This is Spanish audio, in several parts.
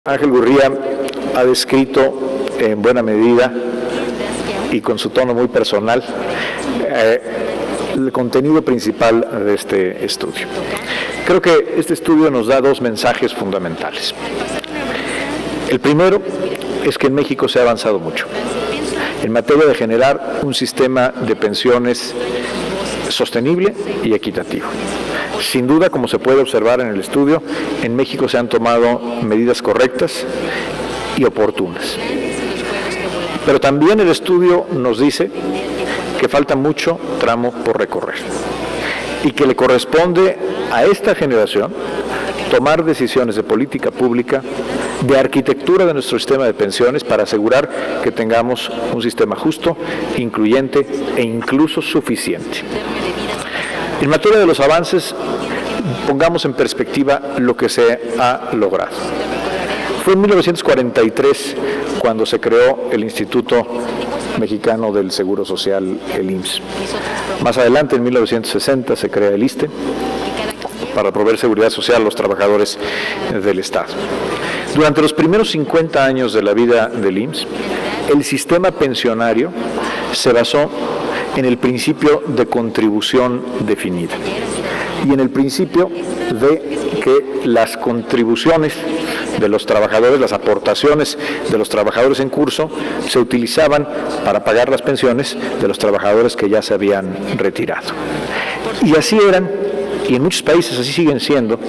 Ángel Gurría ha descrito en buena medida y con su tono muy personal el contenido principal de este estudio. Creo que este estudio nos da dos mensajes fundamentales. El primero es que en México se ha avanzado mucho en materia de generar un sistema de pensiones sostenible y equitativo. Sin duda, como se puede observar en el estudio, en México se han tomado medidas correctas y oportunas. Pero también el estudio nos dice que falta mucho tramo por recorrer y que le corresponde a esta generación tomar decisiones de política pública, de arquitectura de nuestro sistema de pensiones para asegurar que tengamos un sistema justo, incluyente e incluso suficiente. En materia de los avances, pongamos en perspectiva lo que se ha logrado. Fue en 1943 cuando se creó el Instituto Mexicano del Seguro Social, el IMSS. Más adelante, en 1960, se crea el ISSSTE para proveer seguridad social a los trabajadores del Estado. Durante los primeros 50 años de la vida del IMSS, el sistema pensionario se basó en el principio de contribución definida y en el principio de que las contribuciones de los trabajadores, las aportaciones de los trabajadores en curso, se utilizaban para pagar las pensiones de los trabajadores que ya se habían retirado. Y así eran, y en muchos países así siguen siendo,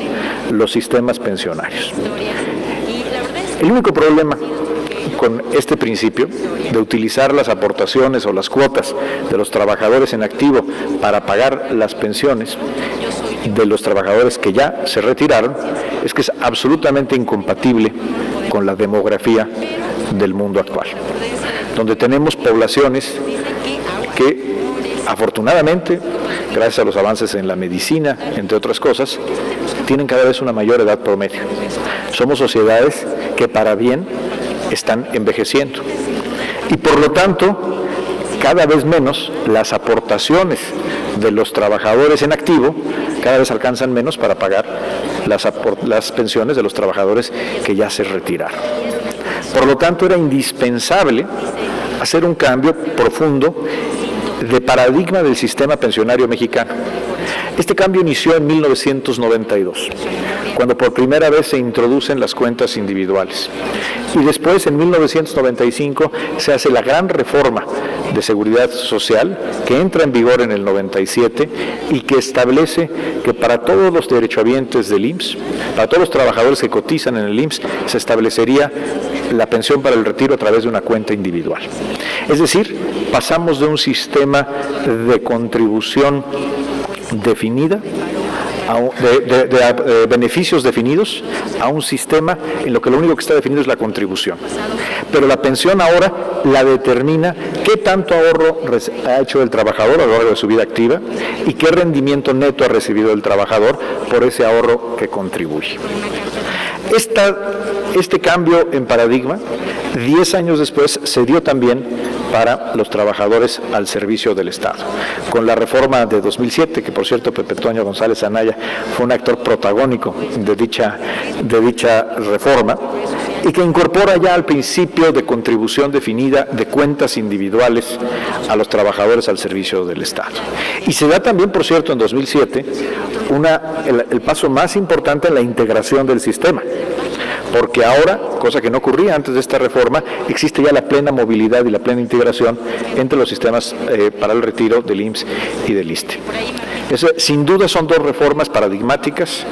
los sistemas pensionarios. El único problema con este principio de utilizar las aportaciones o las cuotas de los trabajadores en activo para pagar las pensiones de los trabajadores que ya se retiraron es que es absolutamente incompatible con la demografía del mundo actual, donde tenemos poblaciones que afortunadamente, gracias a los avances en la medicina, entre otras cosas, tienen cada vez una mayor edad promedio. Somos sociedades que para bien están envejeciendo y por lo tanto cada vez menos las aportaciones de los trabajadores en activo cada vez alcanzan menos para pagar las pensiones de los trabajadores que ya se retiraron. Por lo tanto, era indispensable hacer un cambio profundo de paradigma del sistema pensionario mexicano. Este cambio inició en 1992, cuando por primera vez se introducen las cuentas individuales. Y después, en 1995, se hace la gran reforma de seguridad social que entra en vigor en el 97 y que establece que para todos los derechohabientes del IMSS, para todos los trabajadores que cotizan en el IMSS, se establecería la pensión para el retiro a través de una cuenta individual. Es decir, pasamos de un sistema de contribución definida, de beneficios definidos, a un sistema en lo que lo único que está definido es la contribución. Pero la pensión ahora la determina qué tanto ahorro ha hecho el trabajador a lo largo de su vida activa y qué rendimiento neto ha recibido el trabajador por ese ahorro que contribuye. Este cambio en paradigma, 10 años después, se dio también para los trabajadores al servicio del Estado. Con la reforma de 2007, que por cierto Pepe Toño González Anaya fue un actor protagónico de dicha reforma, y que incorpora ya al principio de contribución definida de cuentas individuales a los trabajadores al servicio del Estado. Y se da también, por cierto, en 2007, el paso más importante en la integración del sistema, porque ahora, cosa que no ocurría antes de esta reforma, existe ya la plena movilidad y la plena integración entre los sistemas para el retiro del IMSS y del ISSSTE. Eso, sin duda, son dos reformas paradigmáticas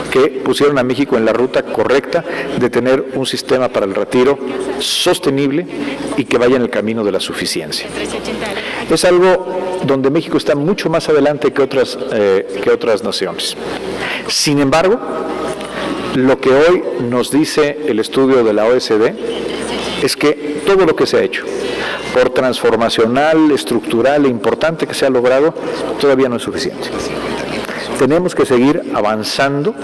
que pusieron a México en la ruta correcta de tener un sistema para el retiro sostenible y que vaya en el camino de la suficiencia. Es algo donde México está mucho más adelante que otras naciones. Sin embargo, lo que hoy nos dice el estudio de la OECD es que todo lo que se ha hecho, por transformacional, estructural e importante que se ha logrado, todavía no es suficiente. Tenemos que seguir avanzando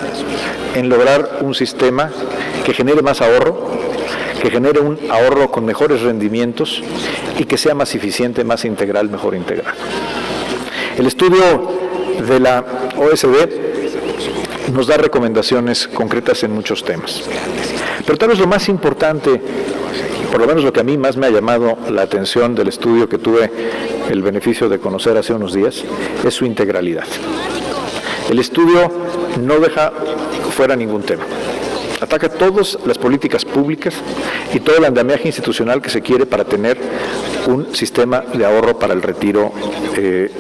en lograr un sistema que genere más ahorro, que genere un ahorro con mejores rendimientos y que sea más eficiente, más integral, mejor integrado. El estudio de la OECD nos da recomendaciones concretas en muchos temas. Pero tal vez lo más importante, por lo menos lo que a mí más me ha llamado la atención del estudio que tuve el beneficio de conocer hace unos días, es su integralidad. El estudio no deja fuera ningún tema. Ataca todas las políticas públicas y todo el andamiaje institucional que se quiere para tener un sistema de ahorro para el retiro que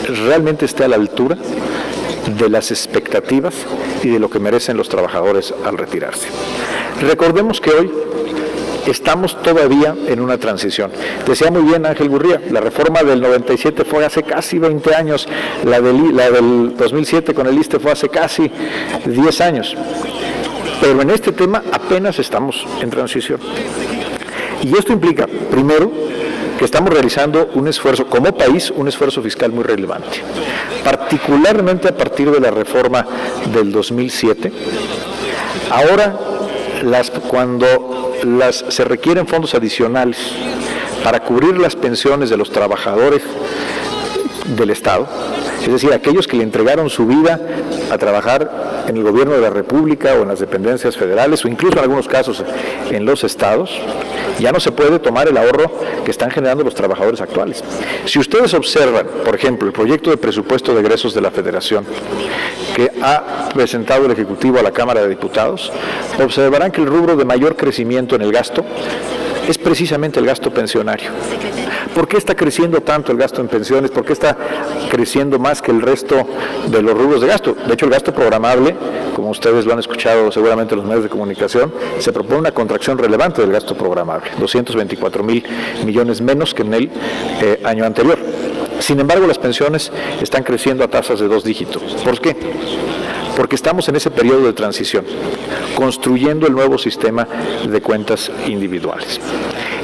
realmente esté a la altura de las expectativas y de lo que merecen los trabajadores al retirarse. Recordemos que hoy estamos todavía en una transición. Decía muy bien Ángel Gurría, la reforma del 97 fue hace casi 20 años, la del 2007 con el ISSSTE fue hace casi 10 años. Pero en este tema apenas estamos en transición. Y esto implica, primero, que estamos realizando un esfuerzo, como país, un esfuerzo fiscal muy relevante. Particularmente a partir de la reforma del 2007, ahora cuando se requieren fondos adicionales para cubrir las pensiones de los trabajadores del Estado, es decir, aquellos que le entregaron su vida a trabajar en el gobierno de la República o en las dependencias federales o incluso en algunos casos en los estados, ya no se puede tomar el ahorro que están generando los trabajadores actuales. Si ustedes observan, por ejemplo, el proyecto de presupuesto de egresos de la Federación que ha presentado el Ejecutivo a la Cámara de Diputados, observarán que el rubro de mayor crecimiento en el gasto es precisamente el gasto pensionario. ¿Por qué está creciendo tanto el gasto en pensiones? ¿Por qué está creciendo más que el resto de los rubros de gasto? De hecho, el gasto programable, como ustedes lo han escuchado seguramente en los medios de comunicación, se propone una contracción relevante del gasto programable, 224,000 millones menos que en el año anterior. Sin embargo, las pensiones están creciendo a tasas de 2 dígitos. ¿Por qué? Porque estamos en ese periodo de transición, construyendo el nuevo sistema de cuentas individuales.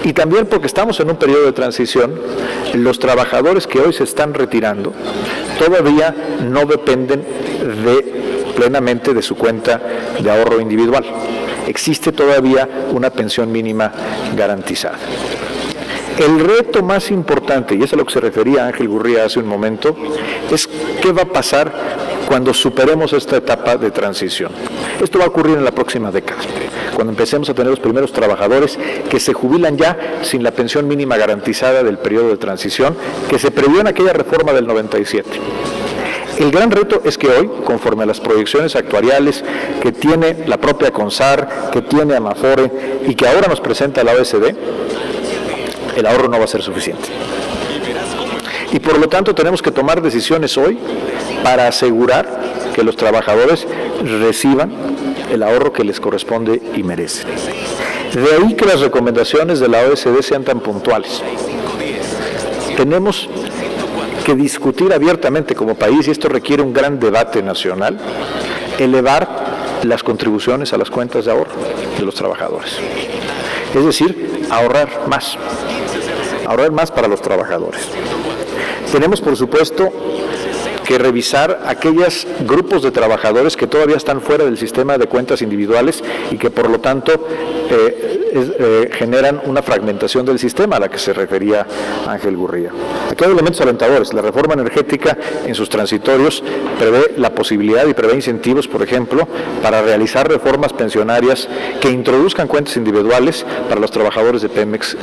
Y también porque estamos en un periodo de transición, los trabajadores que hoy se están retirando todavía no dependen plenamente de su cuenta de ahorro individual. Existe todavía una pensión mínima garantizada. El reto más importante, y es a lo que se refería Ángel Gurría hace un momento, es qué va a pasar cuando superemos esta etapa de transición. Esto va a ocurrir en la próxima década, cuando empecemos a tener los primeros trabajadores que se jubilan ya sin la pensión mínima garantizada del periodo de transición que se previó en aquella reforma del 97. El gran reto es que hoy, conforme a las proyecciones actuariales que tiene la propia CONSAR, que tiene Amafore y que ahora nos presenta la OECD, el ahorro no va a ser suficiente. Y por lo tanto tenemos que tomar decisiones hoy para asegurar que los trabajadores reciban el ahorro que les corresponde y merecen. De ahí que las recomendaciones de la OECD sean tan puntuales. Tenemos que discutir abiertamente como país, y esto requiere un gran debate nacional, elevar las contribuciones a las cuentas de ahorro de los trabajadores. Es decir, ahorrar más para los trabajadores. Tenemos, por supuesto, que revisar aquellos grupos de trabajadores que todavía están fuera del sistema de cuentas individuales y que por lo tanto generan una fragmentación del sistema a la que se refería Ángel Gurría. Aquí hay elementos alentadores. La reforma energética en sus transitorios prevé la posibilidad y prevé incentivos, por ejemplo, para realizar reformas pensionarias que introduzcan cuentas individuales para los trabajadores de Pemex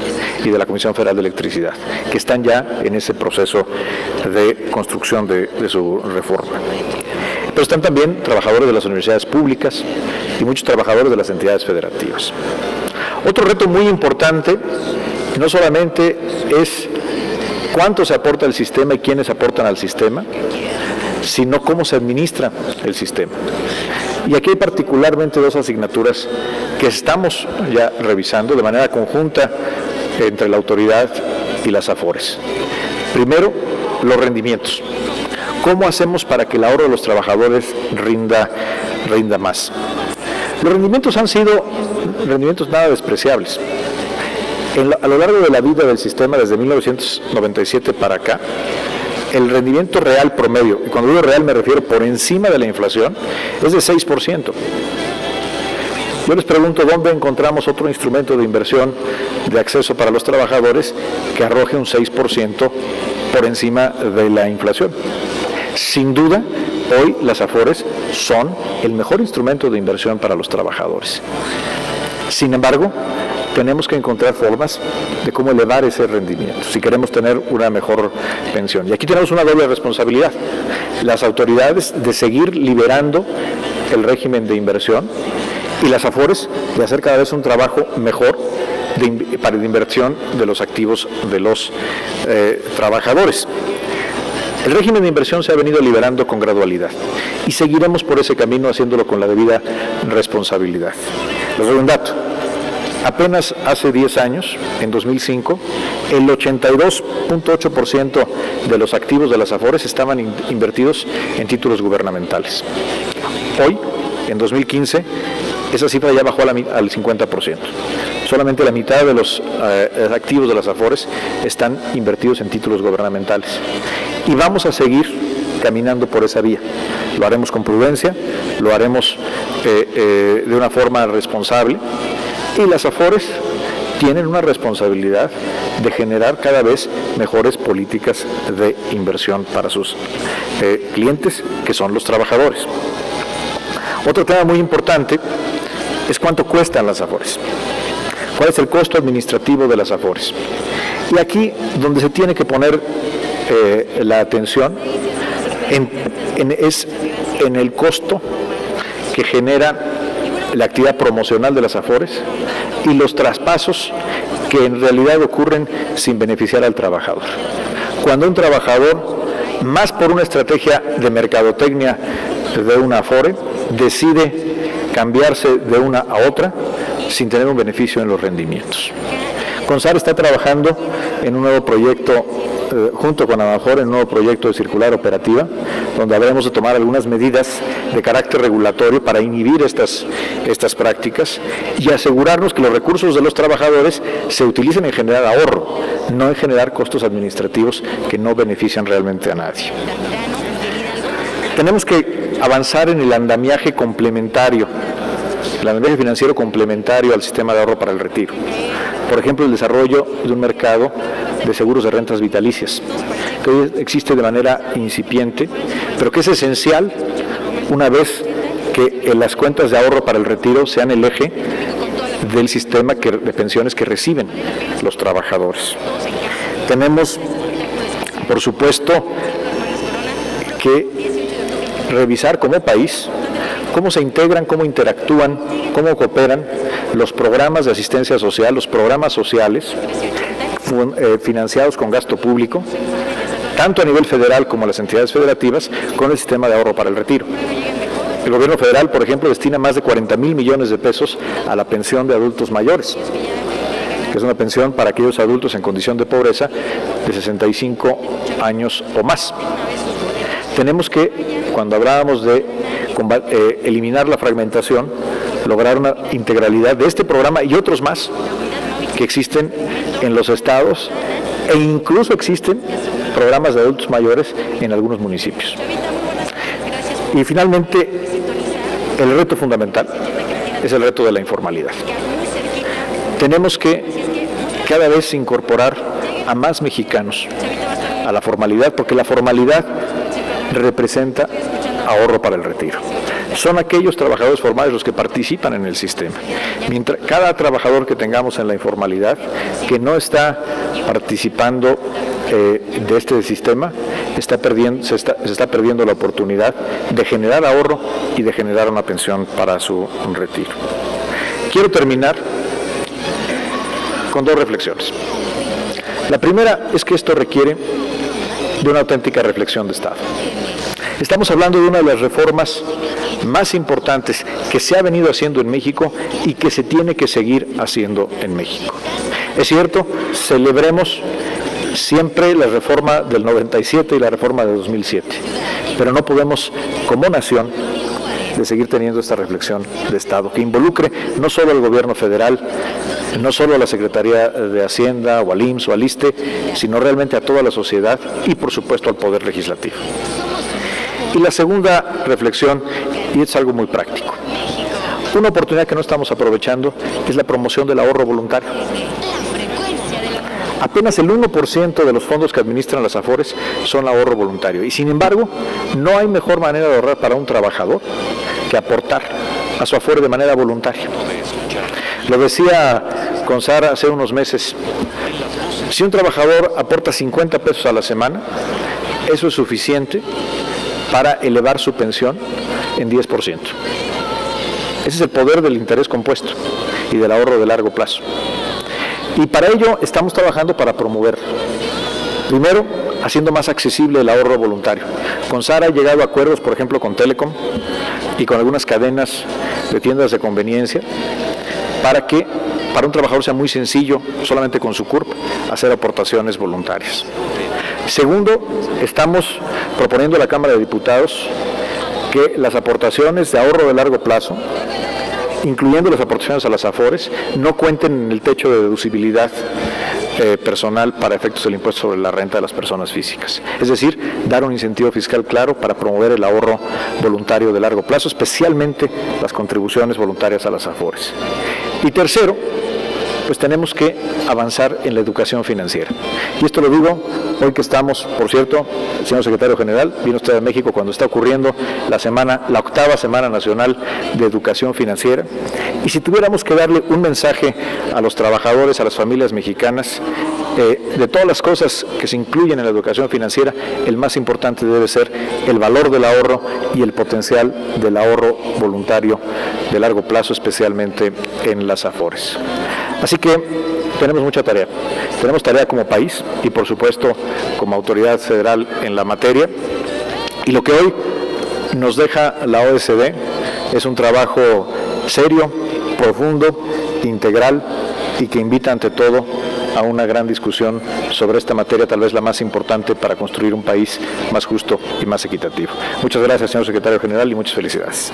y de la Comisión Federal de Electricidad, que están ya en ese proceso de construcción de su reforma. Pero están también trabajadores de las universidades públicas y muchos trabajadores de las entidades federativas. Otro reto muy importante no solamente es cuánto se aporta al sistema y quiénes aportan al sistema, sino cómo se administra el sistema. Y aquí hay particularmente 2 asignaturas que estamos ya revisando de manera conjunta entre la autoridad y las AFORES. Primero, los rendimientos. ¿Cómo hacemos para que el ahorro de los trabajadores rinda más? Los rendimientos han sido rendimientos nada despreciables. A lo largo de la vida del sistema, desde 1997 para acá, el rendimiento real promedio, y cuando digo real me refiero por encima de la inflación, es de 6%. Yo les pregunto, ¿dónde encontramos otro instrumento de inversión de acceso para los trabajadores que arroje un 6% por encima de la inflación? Sin duda hoy las AFORES son el mejor instrumento de inversión para los trabajadores. Sin embargo, tenemos que encontrar formas de cómo elevar ese rendimiento, si queremos tener una mejor pensión. Y aquí tenemos una doble responsabilidad. Las autoridades de seguir liberando el régimen de inversión y las AFORES de hacer cada vez un trabajo mejor para la inversión de los activos de los trabajadores. El régimen de inversión se ha venido liberando con gradualidad y seguiremos por ese camino haciéndolo con la debida responsabilidad. Les doy un dato. Apenas hace 10 años, en 2005, el 82.8% de los activos de las AFORES estaban invertidos en títulos gubernamentales. Hoy, en 2015, esa cifra ya bajó al 50%. Solamente la mitad de los activos de las AFORES están invertidos en títulos gubernamentales. Y vamos a seguir caminando por esa vía. Lo haremos con prudencia, lo haremos de una forma responsable. Y las AFORES tienen una responsabilidad de generar cada vez mejores políticas de inversión para sus clientes, que son los trabajadores. Otro tema muy importante es cuánto cuestan las AFORES. ¿Cuál es el costo administrativo de las AFORES? Y aquí donde se tiene que poner la atención es en el costo que genera la actividad promocional de las AFORES y los traspasos que en realidad ocurren sin beneficiar al trabajador. Cuando un trabajador, más por una estrategia de mercadotecnia de una AFORE, decide cambiarse de una a otra sin tener un beneficio en los rendimientos. CONSAR está trabajando en un nuevo proyecto, junto con AMAFOR, en un nuevo proyecto de circular operativa, donde habremos de tomar algunas medidas de carácter regulatorio para inhibir estas prácticas y asegurarnos que los recursos de los trabajadores se utilicen en generar ahorro, no en generar costos administrativos que no benefician realmente a nadie. Tenemos que avanzar en el andamiaje complementario, el andamiaje financiero complementario al sistema de ahorro para el retiro. Por ejemplo, el desarrollo de un mercado de seguros de rentas vitalicias, que hoy existe de manera incipiente, pero que es esencial una vez que las cuentas de ahorro para el retiro sean el eje del sistema de pensiones que reciben los trabajadores. Tenemos, por supuesto, que revisar como país cómo se integran, cómo interactúan, cómo cooperan los programas de asistencia social, los programas sociales financiados con gasto público, tanto a nivel federal como las entidades federativas, con el sistema de ahorro para el retiro. El gobierno federal, por ejemplo, destina más de 40,000 millones de pesos a la pensión de adultos mayores, que es una pensión para aquellos adultos en condición de pobreza de 65 años o más. Tenemos que, cuando hablábamos de eliminar la fragmentación, lograr una integralidad de este programa y otros más que existen en los estados e incluso existen programas de adultos mayores en algunos municipios. Y finalmente, el reto fundamental es el reto de la informalidad. Tenemos que cada vez incorporar a más mexicanos a la formalidad, porque la formalidad representa ahorro para el retiro. Son aquellos trabajadores formales los que participan en el sistema. Mientras cada trabajador que tengamos en la informalidad, que no está participando de este sistema, se está perdiendo la oportunidad de generar ahorro y de generar una pensión para su retiro. Quiero terminar con dos reflexiones. La primera es que esto requiere de una auténtica reflexión de Estado. Estamos hablando de una de las reformas más importantes que se ha venido haciendo en México y que se tiene que seguir haciendo en México. Es cierto, celebremos siempre la reforma del 97 y la reforma de 2007, pero no podemos, como nación, de seguir teniendo esta reflexión de Estado, que involucre no solo al gobierno federal, no solo a la Secretaría de Hacienda, o al IMSS, o al ISSSTE, sino realmente a toda la sociedad y, por supuesto, al Poder Legislativo. Y la segunda reflexión, y es algo muy práctico, una oportunidad que no estamos aprovechando es la promoción del ahorro voluntario. Apenas el 1% de los fondos que administran las AFORES son ahorro voluntario. Y sin embargo, no hay mejor manera de ahorrar para un trabajador que aportar a su AFORE de manera voluntaria. Lo decía Consara hace unos meses. Si un trabajador aporta 50 pesos a la semana, eso es suficiente para elevar su pensión en 10%. Ese es el poder del interés compuesto y del ahorro de largo plazo. Y para ello estamos trabajando para promover, primero, haciendo más accesible el ahorro voluntario. Consara ha llegado a acuerdos, por ejemplo, con Telecom y con algunas cadenas de tiendas de conveniencia, para que para un trabajador sea muy sencillo, solamente con su CURP, hacer aportaciones voluntarias. Segundo, estamos proponiendo a la Cámara de Diputados que las aportaciones de ahorro de largo plazo, incluyendo las aportaciones a las AFORES, no cuenten en el techo de deducibilidad personal para efectos del impuesto sobre la renta de las personas físicas. Es decir, dar un incentivo fiscal claro para promover el ahorro voluntario de largo plazo, especialmente las contribuciones voluntarias a las AFORES. Y tercero, pues tenemos que avanzar en la educación financiera. Y esto lo digo hoy que estamos, por cierto, señor secretario general, viene usted a México cuando está ocurriendo la 8ª Semana Nacional de Educación Financiera. Y si tuviéramos que darle un mensaje a los trabajadores, a las familias mexicanas, de todas las cosas que se incluyen en la educación financiera, el más importante debe ser el valor del ahorro y el potencial del ahorro voluntario de largo plazo, especialmente en las AFORES. Así que tenemos mucha tarea. Tenemos tarea como país y, por supuesto, como autoridad federal en la materia. Y lo que hoy nos deja la OSD es un trabajo serio, profundo, integral y que invita ante todo a una gran discusión sobre esta materia, tal vez la más importante para construir un país más justo y más equitativo. Muchas gracias, señor secretario general, y muchas felicidades.